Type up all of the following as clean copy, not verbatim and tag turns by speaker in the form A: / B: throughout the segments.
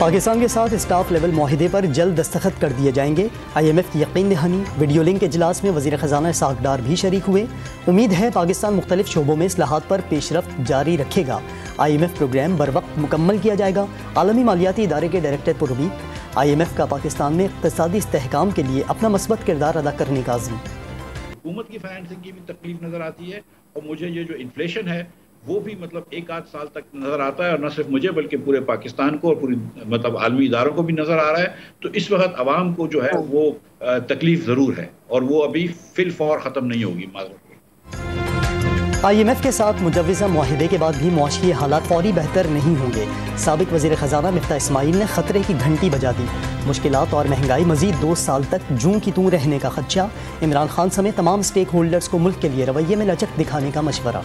A: पाकिस्तान के साथ staff level मुआहिदे पर जल्द दस्तखत कर दिए जाएंगे। IMF की यकीन दहानी। वीडियो लिंक इजलास में वज़ीर ख़जाना इसहाक़ डार भी शरीक हुए। उम्मीद है पाकिस्तान मुख्तलिफ शोबों में इस्लाहात पर पेशरफ्त जारी रखेगा। IMF प्रोग्राम बर वक्त मुकम्मल किया जाएगा। आलमी मालियाती इदारे के डायरेक्टर पुरउमीद। IMF का पाकिस्तान में इक़्तिसादी इस्तेहकाम के लिए अपना मस्बत किरदार अदा करने का अज़्म।
B: हुकूमत की फाइनेंसिंग की भी तकलीफ नज़र आती है और मुझे ये जो इन्फ्लेशन है वो भी मतलब एक आध साल तक नज़र आता है, और न सिर्फ मुझे बल्कि पूरे पाकिस्तान को और पूरी मतलब आलमी इदारों को भी नज़र आ रहा है। तो इस वक्त आवाम को जो है वो तकलीफ ज़रूर है और वो अभी फिल फौर ख़त्म नहीं होगी।
A: IMF के साथ मुजव्वज़ा मुआहिदे के बाद भी मुआशी हालात फौरी बेहतर नहीं होंगे। साबिक वज़ीर ख़जाना मिफ्ताह इस्माइल ने ख़तरे की घंटी बजा दी। मुश्किलात और महंगाई मज़ीद 2 साल तक जूं की तूं रहने का खदशा। इमरान खान समेत तमाम स्टेक होल्डर्स को मुल्क के लिए रवैये में लचक दिखाने का मशवरा।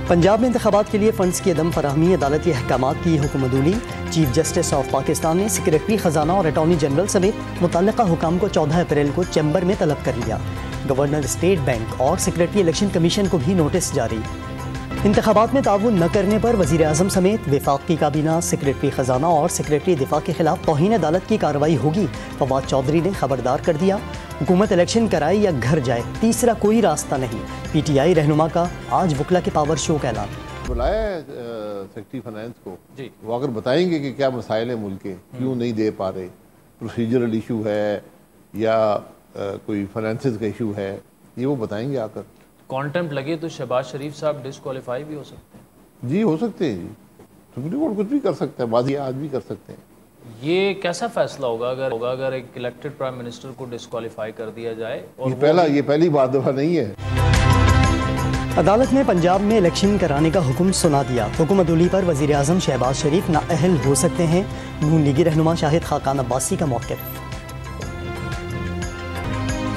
A: पंजाब में इंतखाबात के लिए फंड्स की अदम फराहमी, अदालती अहकामात की हुक्मदूली। चीफ जस्टिस ऑफ पाकिस्तान ने सेक्रेटरी ख़जाना और अटॉर्नी जनरल समेत मुतल्लिका हुकाम को 14 अप्रैल को चैम्बर में तलब कर लिया। गवर्नर स्टेट बैंक और सेक्रेटरी इलेक्शन कमीशन को भी नोटिस जारी। इंतखाबात में ताउन न करने पर वज़ीर आज़म समेत वफाकी काबीना, सेक्रेटरी ख़जाना और सेक्रेटरी दिफा के खिलाफ तौहीन अदालत की कार्रवाई होगी। फवाद चौधरी ने खबरदार कर दिया, हुकूमत इलेक्शन कराए या घर जाए, तीसरा कोई रास्ता नहीं। PTI रहनुमा का आज वकला के पावर शो का ऐलान।
C: बुलाया सेक्रेटरी फाइनेंस को जी, वो अगर बताएंगे कि क्या मसाइल है मुल्क के, क्यों नहीं दे पा रहे, प्रोसीजरल इशू है या कोई फाइनेंसेस का इशू है, ये वो बताएंगे आकर।
D: कॉन्टेम्प्ट लगे तो शहबाज शरीफ साहब डिस्क्वालीफाई भी हो सकते हैं।
C: जी हो सकते हैं जी, सुप्रीम कोर्ट कुछ भी कर सकता है, बाजी आज भी कर सकते हैं।
D: ये कैसा फैसला होगा अगर एक इलेक्टेड प्राइम मिनिस्टर को डिस्क्वालीफाई कर दिया जाए? और
C: ये पहली बात दफा नहीं है।
A: अदालत ने पंजाब में इलेक्शन कराने का हुक्म सुना दिया। हुकूमतुली पर वज़ीर आज़म शहबाज शरीफ नाअहल हो सकते हैं। नून लीगी रहनुमा शाहिद खाकान अब्बासी का मौक़िफ़।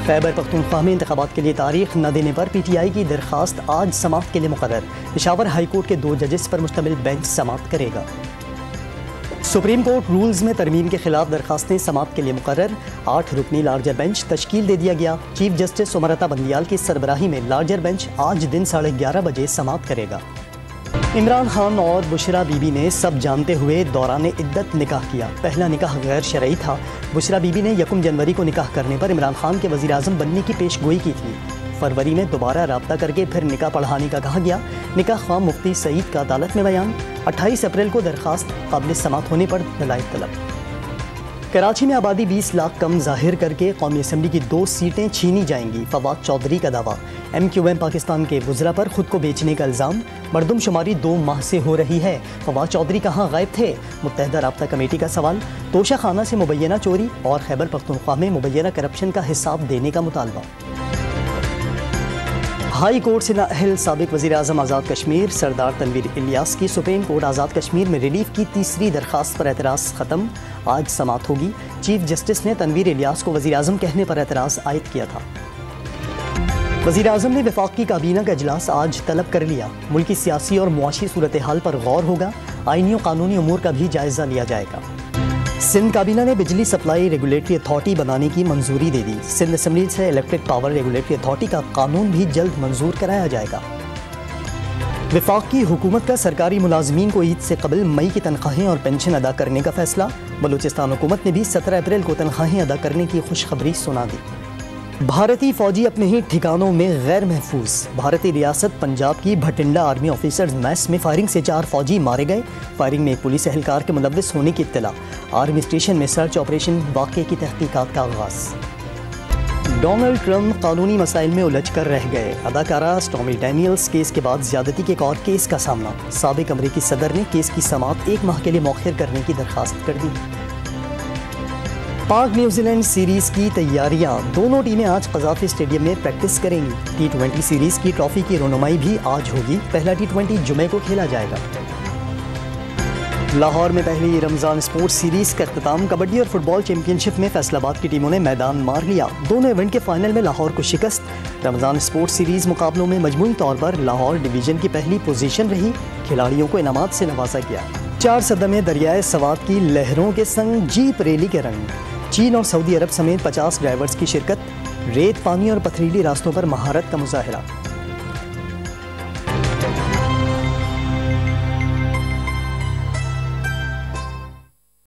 A: खैबर पख्तूनख्वा में इंतखाबात के लिए तारीख न देने पर PTI की दरख्वास्त आज समाअत के लिए मुकर्रर। पेशावर हाई कोर्ट के 2 जजेस पर मुश्तमिल बेंच समाअत करेगा। सुप्रीम कोर्ट रूल्स में तरमीम के खिलाफ दरखास्तें समाअत के लिए मुकर्रर। 8 रुकनी लार्जर बेंच तश्कील दे दिया गया। चीफ जस्टिस उमरता बंदियाल की सरबराही में लार्जर बेंच आज दिन 11:30 बजे समाअत करेगा। इमरान खान और बुशरा बीबी ने सब जानते हुए दौरान इद्दत निकाह किया। पहला निकाह गैर शरई था। बुशरा बीबी ने 1 जनवरी को निकाह करने पर इमरान खान के वज़ीर आज़म बनने की पेशगोई की थी। फरवरी में दोबारा रब्ता करके फिर निकाह पढ़ाने का कहा गया। निकाह ख्वाह मुफ्ती सईद का अदालत में बयान। 28 अप्रैल को दरखास्त काबिल समाअत होने पर दलाइल तलब। कराची में आबादी 20 लाख कम जाहिर करके कौमी असम्बली की 2 सीटें छीनी जाएंगी। फवाद चौधरी का दावा। MQM पाकिस्तान के वुज़रा पर खुद को बेचने का इल्ज़ाम। मरदमशुमारी 2 माह से हो रही है। फवाद चौधरी कहाँ गायब थे? मुत्तहदा राब्ता कमेटी का सवाल। तोशा खाना से मुबैना चोरी और खैबर पख्तूनख्वा में मुबैना करप्शन का हिसाब देने का मुतालबा। हाई कोर्ट से नाअहल साबिक वज़ीर आज़म आज़ाद कश्मीर सरदार तनवीर इलियास की सुप्रीम कोर्ट आज़ाद कश्मीर में रिलीफ की तीसरी दरख्वास्त पर एतराज़ ख़त्म। आज समाअत होगी। चीफ जस्टिस ने तनवीर इलियास को वज़ीर आज़म कहने पर एतराज़ आयद किया था। वज़ीर आज़म ने वफाकी काबीना का इजलास आज तलब कर लिया। मुल्की सियासी और मुआशी सूरत हाल पर गौर होगा। आईनी और कानूनी उमूर का भी जायज़ा लिया जाएगा। सिंध काबीना ने बिजली सप्लाई रेगुलेटरी अथॉरिटी बनाने की मंजूरी दे दी। सिंध असम्बली से इलेक्ट्रिक पावर रेगुलेटरी अथॉरिटी का कानून भी जल्द मंजूर कराया जाएगा। वफाकी हुकूमत का सरकारी मुलाजमीन को ईद से कबल मई की तनख्वाहें और पेंशन अदा करने का फैसला। बलूचिस्तान हुकूमत ने भी 17 अप्रैल को तनख्वाहें अदा करने की खुशखबरी सुना दी। भारतीय फौजी अपने ही ठिकानों में गैर महफूज। भारतीय रियासत पंजाब की भटिंडा आर्मी ऑफिसर्स मैस में फायरिंग से 4 फौजी मारे गए। फायरिंग में पुलिस एहलकार के मुलव्विस होने की इत्तला। आर्मी स्टेशन में सर्च ऑपरेशन। वाक़े की तहकीकात का आगाज़। डोनाल्ड ट्रंप कानूनी मसाइल में उलझ कर रह गए। अदाकारा स्टॉर्मी डैनियल्स केस के बाद ज्यादती के एक और केस का सामना। साबिक अमरीकी सदर ने केस की समाअत 1 माह के लिए मौखिर करने की दरख्वास्त कर दी। पाक न्यूजीलैंड सीरीज की तैयारियां। दोनों टीमें आज कज़ाफ़ी स्टेडियम में प्रैक्टिस करेंगी। T20 सीरीज की ट्रॉफी की रोनुमाई भी आज होगी। पहला T20 जुमे को खेला जाएगा। लाहौर में पहली रमज़ान स्पोर्ट्स सीरीज का अख्ताम। कबड्डी और फुटबॉल चैंपियनशिप में फैसलाबाद की टीमों ने मैदान मार लिया। दोनों इवेंट के फाइनल में लाहौर को शिकस्त। रमज़ान स्पोर्ट्स सीरीज मुकाबलों में मजमूई तौर पर लाहौर डिवीज़न की पहली पोजीशन रही। खिलाड़ियों को इनामात से नवाजा गया। 4 सदर में दरियाए सवात की लहरों के संग जीप रैली के रंग। चीन और सऊदी अरब समेत 50 ड्राइवर्स की शिरकत। रेत, पानी और पथरीली रास्तों पर महारत का मुजाहरा।